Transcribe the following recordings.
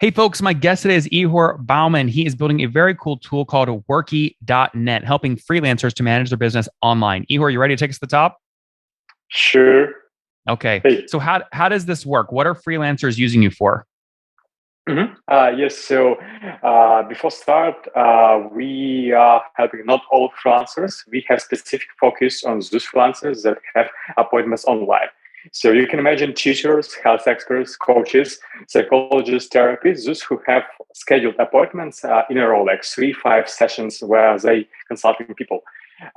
Hey, folks, my guest today is Ihor Bauman. He is building a very cool tool called Worky.net, helping freelancers to manage their business online. Ihor, you ready to take us to the top? Sure. Okay. Hey. So how does this work? What are freelancers using you for? Yes. So before start, we are helping not all freelancers. We have specific focus on those freelancers that have appointments online. So you can imagine teachers, health experts, coaches, psychologists, therapists, those who have scheduled appointments in a row, like 3, 5 sessions where they consulting people.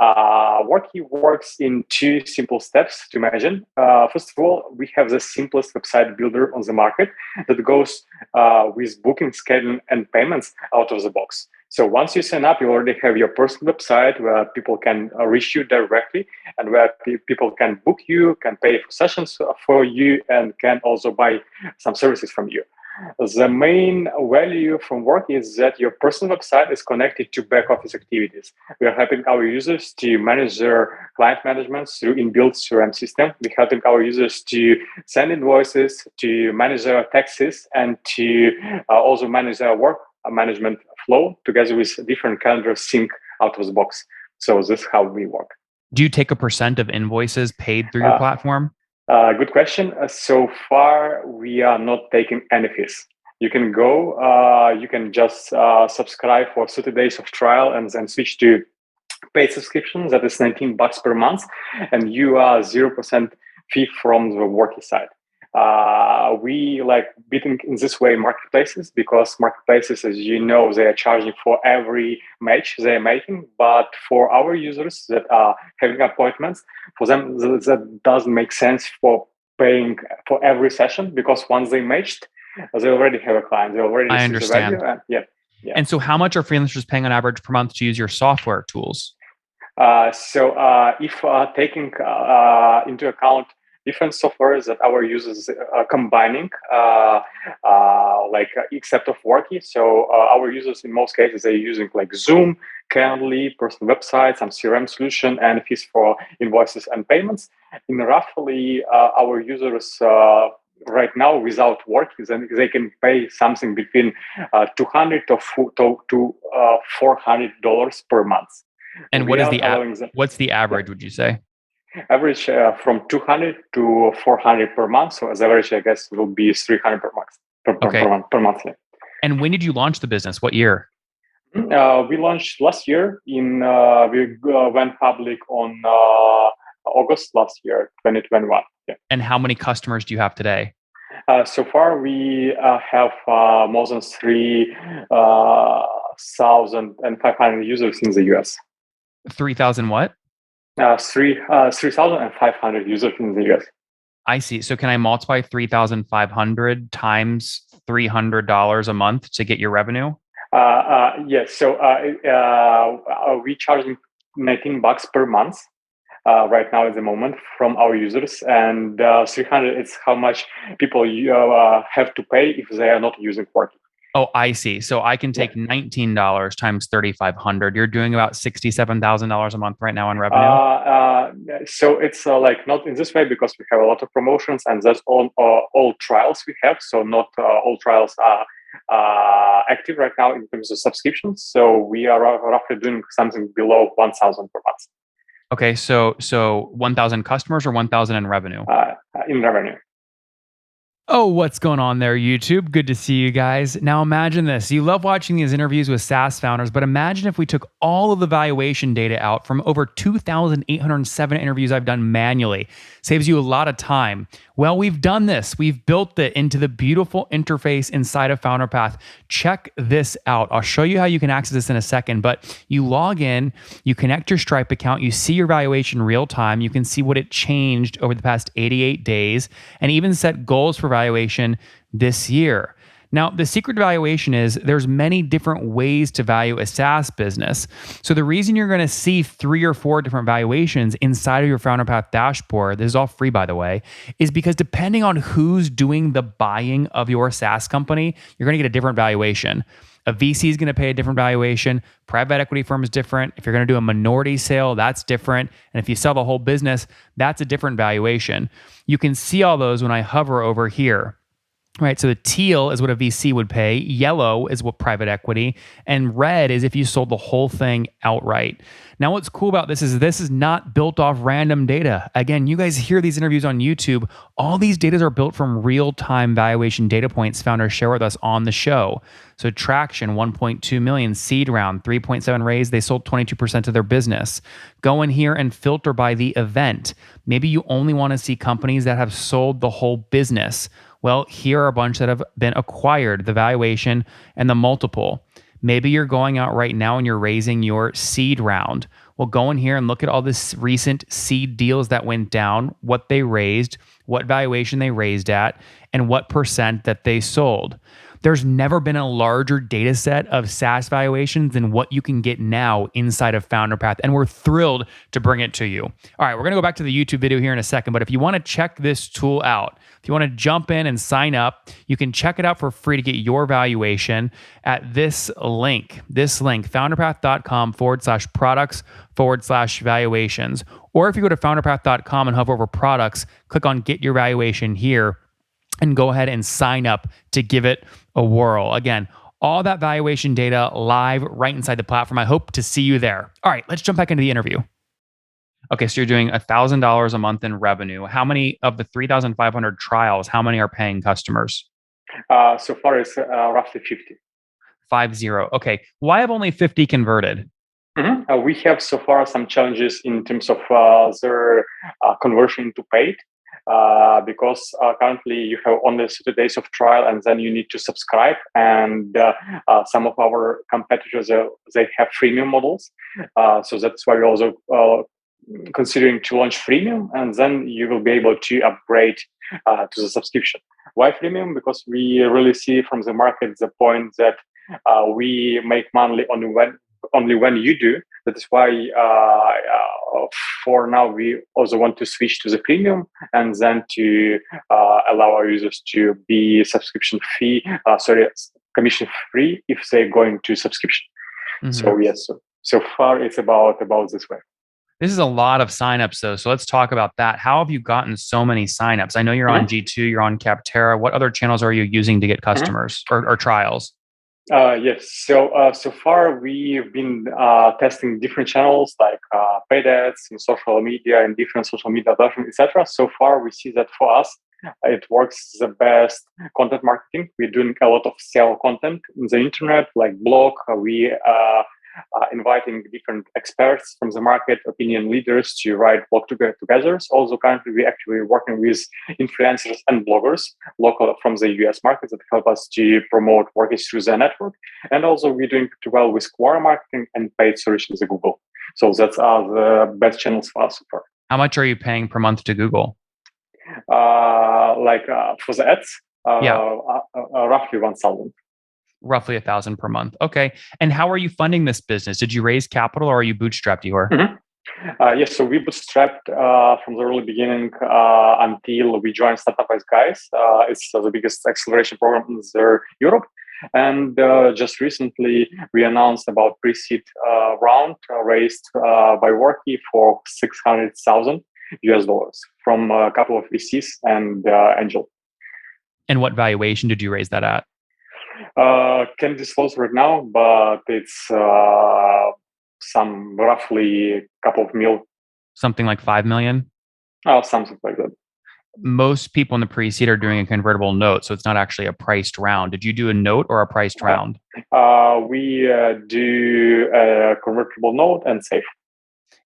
Worky works in two simple steps to imagine. First of all, we have the simplest website builder on the market that goes with booking, scheduling, and payments out of the box. So once you sign up, you already have your personal website where people can reach you directly and where people can book you, can pay for sessions for you, and can also buy some services from you. The main value from work is that your personal website is connected to back office activities. We are helping our users to manage their client management through inbuilt CRM system. We're helping our users to send invoices, to manage their taxes, and to also manage their work management flow together with different calendar sync out of the box. So this is how we work. Do you take a percent of invoices paid through your platform? Good question. So far, we are not taking any fees. You can go, you can just subscribe for 30 days of trial and then switch to paid subscription. That is $19 per month. And you are 0% fee from the worky side. We like bidding in this way marketplaces because marketplaces, as you know, they are charging for every match they are making. But for our users that are having appointments, for them that doesn't make sense for paying for every session because once they matched, they already have a client. They already I see the value. understand. And yeah. And so how much are freelancers paying on average per month to use your software tools? If taking into account different softwares that our users are combining, except of Worky. So our users, in most cases, they're using like Zoom, Calendly, personal website, some CRM solution, and fees for invoices and payments. In roughly, our users right now without Worky, then they can pay something between $200 to $400 per month. And what's the average, would you say? Average from 200 to 400 per month. So as average, I guess will be 300 per month. Per month. Yeah. And when did you launch the business? What year? We launched last year. We went public on August last year, 2021. Yeah. And how many customers do you have today? So far, we have more than 3,500 users in the US. 3,000 what? 3,500 users in the US. I see. So can I multiply 3,500 times $300 a month to get your revenue? Yes. So we charge $19 per month right now at the moment from our users, and 300 is how much people have to pay if they are not using Worky. Oh, I see. So I can take $19 times 3,500. You're doing about $67,000 a month right now in revenue. So it's like not in this way because we have a lot of promotions and that's all trials we have. So not all trials are active right now in terms of subscriptions. So we are roughly doing something below 1,000 per month. Okay, so 1,000 customers or 1,000 in revenue? In revenue. Oh, what's going on there, YouTube? Good to see you guys. Now imagine this. You love watching these interviews with SaaS founders, but imagine if we took all of the valuation data out from over 2,807 interviews I've done manually. Saves you a lot of time. Well, we've done this. We've built it into the beautiful interface inside of FounderPath. Check this out. I'll show you how you can access this in a second, but you log in, you connect your Stripe account, you see your valuation real time, you can see what it changed over the past 88 days, and even set goals for valuation this year. Now, the secret to valuation is there's many different ways to value a SaaS business. So the reason you're going to see 3 or 4 different valuations inside of your FounderPath dashboard, this is all free by the way, is because depending on who's doing the buying of your SaaS company, you're going to get a different valuation. A VC is going to pay a different valuation. Private equity firm is different. If you're going to do a minority sale, that's different. And if you sell the whole business, that's a different valuation. You can see all those when I hover over here. Right. So the teal is what a VC would pay, yellow is what private equity, and red is if you sold the whole thing outright. Now, what's cool about this is not built off random data. Again, you guys hear these interviews on YouTube. All these data are built from real-time valuation data points founders share with us on the show. So traction, 1.2 million, seed round, 3.7 raise. They sold 22% of their business. Go in here and filter by the event. Maybe you only want to see companies that have sold the whole business. Well, here are a bunch that have been acquired, the valuation and the multiple. Maybe you're going out right now and you're raising your seed round. Well, go in here and look at all this recent seed deals that went down, what they raised, what valuation they raised at, and what percent that they sold. There's never been a larger data set of SaaS valuations than what you can get now inside of FounderPath, and we're thrilled to bring it to you. All right, we're going to go back to the YouTube video here in a second, but if you want to check this tool out, if you want to jump in and sign up, you can check it out for free to get your valuation at this link, founderpath.com/products/valuations. Or if you go to founderpath.com and hover over products, click on get your valuation here and go ahead and sign up to give it a whirl. Again, all that valuation data live right inside the platform. I hope to see you there. All right, let's jump back into the interview. Okay, so you're doing $1,000 a month in revenue. How many of the 3,500 trials, how many are paying customers? So far, it's roughly 50. 50. Okay, why have only 50 converted? We have so far some challenges in terms of their conversion to paid. Because currently you have only 30 days of trial and then you need to subscribe. And some of our competitors, they have freemium models. So that's why we're also considering to launch freemium, and then you will be able to upgrade to the subscription. Why freemium? Because we really see from the market the point that we make money only when you do. That is why for now we also want to switch to the premium and then to allow our users to be commission free if they're going to subscription. Mm-hmm. So yes, so far it's about this way. This is a lot of signups though. So let's talk about that. How have you gotten so many signups? I know you're on G2, you're on Capterra. What other channels are you using to get customers or trials? Yes. So far we've been testing different channels like paid ads in social media and different social media platforms, etc. So far, we see that for us, it works the best content marketing. We're doing a lot of SEO content on the internet, like blog. We inviting different experts from the market, opinion leaders to write blog together. Also, currently, we're actually working with influencers and bloggers local from the US market that help us to promote workers through the network. And also, we're doing pretty well with quora marketing and paid solutions at Google. So that's the best channels for us so far. How much are you paying per month to Google? For the ads, roughly 1,000. Roughly 1,000 per month. Okay. And how are you funding this business? Did you raise capital or are you bootstrapped, Ihor? Yes, so we bootstrapped from the early beginning until we joined Startup Wise Guys. It's the biggest acceleration program in Europe. And just recently, we announced about pre-seed round raised by Worky for $600,000 from a couple of VCs and Angel. And what valuation did you raise that at? Can't disclose right now, but it's some roughly couple of mil. Something like 5 million? Oh, something like that. Most people in the pre-seed are doing a convertible note, so it's not actually a priced round. Did you do a note or a priced round? We do a convertible note and safe.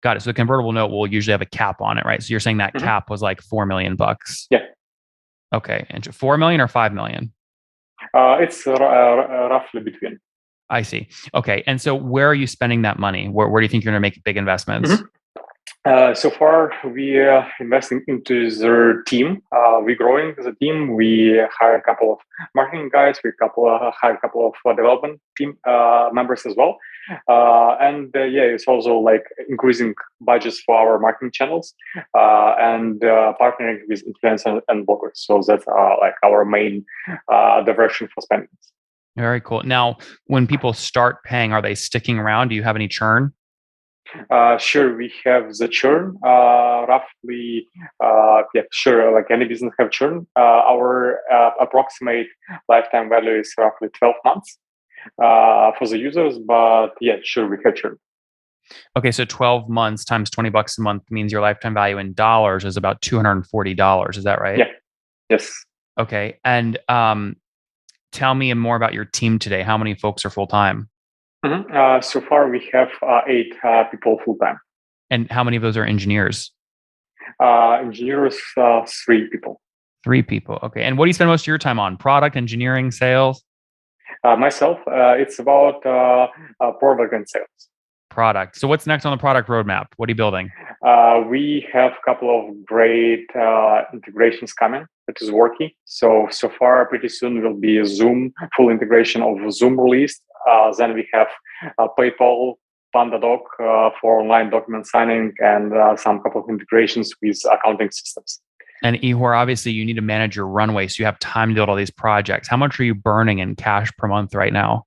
Got it. So the convertible note will usually have a cap on it, right? So you're saying that cap was like $4 million? Yeah. Okay. And 4 million or 5 million? It's roughly between. I see. Okay. And so where are you spending that money? Where do you think you're going to make big investments? So far, we are investing into their team. We're growing the team. We hire a couple of marketing guys. We hire a couple of development team members as well. It's also like increasing budgets for our marketing channels and partnering with influencers and bloggers. So that's like our main direction for spending. Very cool. Now, when people start paying, are they sticking around? Do you have any churn? Sure, we have the churn, roughly, sure, like any business have churn. Our approximate lifetime value is roughly 12 months for the users, but yeah, sure, we have churn. Okay, so 12 months times $20 a month means your lifetime value in dollars is about $240. Is that right? Yeah, yes. Okay, and tell me more about your team today. How many folks are full time? So far, we have 8 people full time. And how many of those are engineers? Engineers, 3 people. 3 people. Okay. And what do you spend most of your time on? Product, engineering, sales? Myself, it's about product and sales. Product. So what's next on the product roadmap? What are you building? We have a couple of great integrations coming. That is working. So far, pretty soon will be a Zoom full integration of Zoom released. Then we have PayPal, PandaDoc for online document signing, and some couple of integrations with accounting systems. And Ihor, obviously, you need to manage your runway, so you have time to build all these projects. How much are you burning in cash per month right now?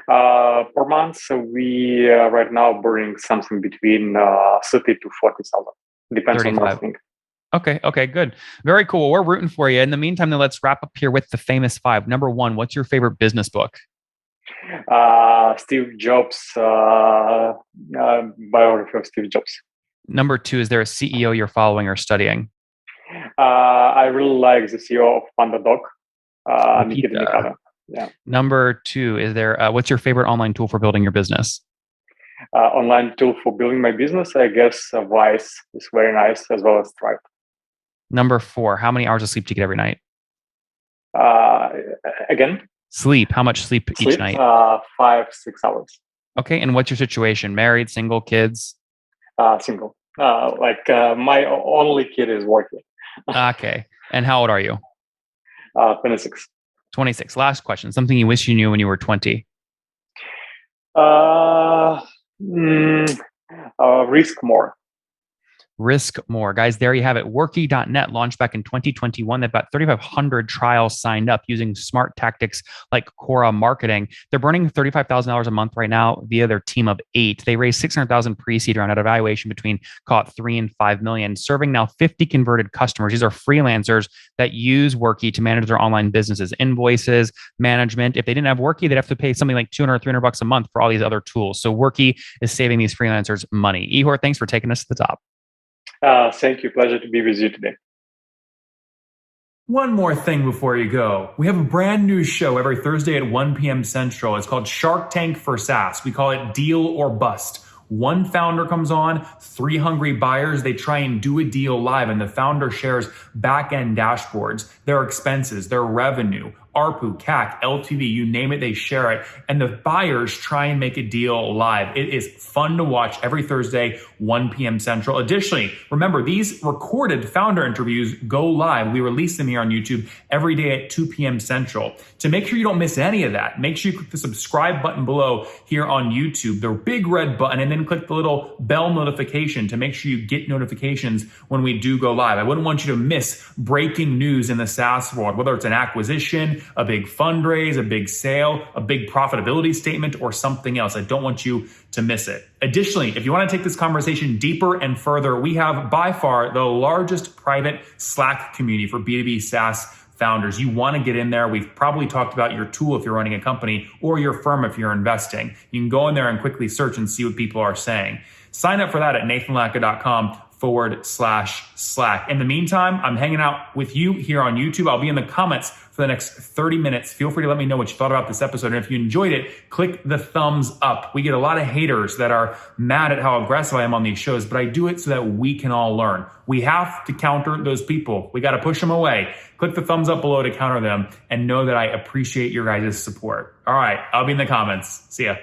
Per month, we right now burning something between 30 to 40,000. Depends 35. on marketing. Okay, good. Very cool. We're rooting for you. In the meantime, then let's wrap up here with the famous 5. Number 1, what's your favorite business book? Steve Jobs, biography of Steve Jobs. Number 2, is there a CEO you're following or studying? I really like the CEO of PandaDoc, Nikita. Yeah. Number 2, is there what's your favorite online tool for building your business? Online tool for building my business, I guess Wise is very nice, as well as Stripe. Number 4, how many hours of sleep do you get every night? Again? Sleep. How much sleep each night? 5-6 hours. Okay, and what's your situation? Married, single, kids? Single. My only kid is working. Okay, and how old are you? 26. 26. Last question. Something you wish you knew when you were 20? Risk more. Risk more. Guys, there you have it. Worky.net launched back in 2021. They've got 3,500 trials signed up using smart tactics like Quora marketing. They're burning $35,000 a month right now via their team of 8. They raised $600,000 pre-seed round at a valuation between, call it 3 and 5 million, serving now 50 converted customers. These are freelancers that use Worky to manage their online businesses, invoices, management. If they didn't have Worky, they'd have to pay something like $200, $300 a month for all these other tools. So Worky is saving these freelancers money. Ihor, thanks for taking us to the top. Thank you. Pleasure to be with you today. One more thing before you go. We have a brand new show every Thursday at 1 p.m. Central. It's called Shark Tank for SaaS. We call it Deal or Bust. One founder comes on, 3 hungry buyers, they try and do a deal live, and the founder shares back-end dashboards, their expenses, their revenue, ARPU, CAC, LTV, you name it, they share it. And the buyers try and make a deal live. It is fun to watch every Thursday, 1 p.m. Central. Additionally, remember, these recorded founder interviews go live. We release them here on YouTube every day at 2 p.m. Central. To make sure you don't miss any of that, make sure you click the subscribe button below here on YouTube, the big red button, and then click the little bell notification to make sure you get notifications when we do go live. I wouldn't want you to miss breaking news in the SaaS world, whether it's an acquisition, a big fundraise, a big sale, a big profitability statement, or something else. I don't want you to miss it. Additionally, if you want to take this conversation deeper and further, we have by far the largest private Slack community for B2B SaaS founders. You want to get in there. We've probably talked about your tool if you're running a company or your firm if you're investing. You can go in there and quickly search and see what people are saying. Sign up for that at nathanlatka.com/Slack. In the meantime, I'm hanging out with you here on YouTube. I'll be in the comments for the next 30 minutes. Feel free to let me know what you thought about this episode. And if you enjoyed it, click the thumbs up. We get a lot of haters that are mad at how aggressive I am on these shows, but I do it so that we can all learn. We have to counter those people. We got to push them away. Click the thumbs up below to counter them and know that I appreciate your guys' support. All right, I'll be in the comments. See ya.